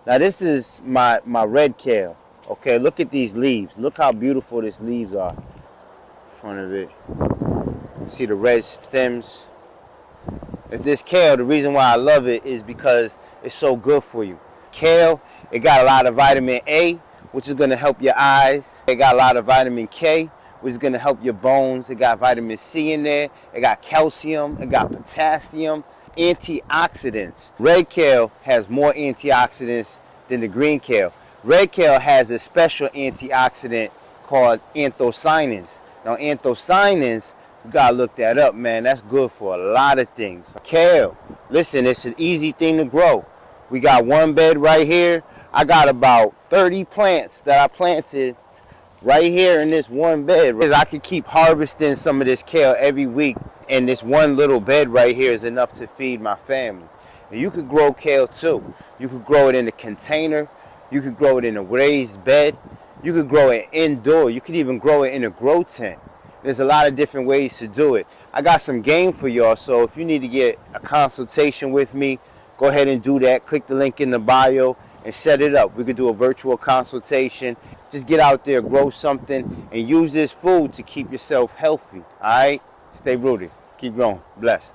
Now this is my red kale. Okay, look at these leaves. Look how beautiful these leaves are in front of it. See the red stems? It's this kale, the reason why I love it is because it's so good for you. Kale, it got a lot of vitamin A, which is gonna help your eyes. It got a lot of vitamin K, which is gonna help your bones. It got vitamin C in there. It got calcium, it got potassium, antioxidants. Red kale has more antioxidants than the green kale. Red kale has a special antioxidant called anthocyanins. Now anthocyanins, you gotta look that up, man. That's good for a lot of things. Kale, listen, it's an easy thing to grow. We got one bed right here. I got about 30 plants that I planted right here in this one bed. I could keep harvesting some of this kale every week, and this one little bed right here is enough to feed my family. And you could grow kale too. You could grow it in a container. You could grow it in a raised bed. You could grow it indoor. You could even grow it in a grow tent. There's a lot of different ways to do it. I got some game for y'all, so if you need to get a consultation with me, go ahead and do that. Click the link in the bio and set it up. We could do a virtual consultation. Just get out there, grow something, and use this food to keep yourself healthy. All right? Stay rooted. Keep growing. Bless.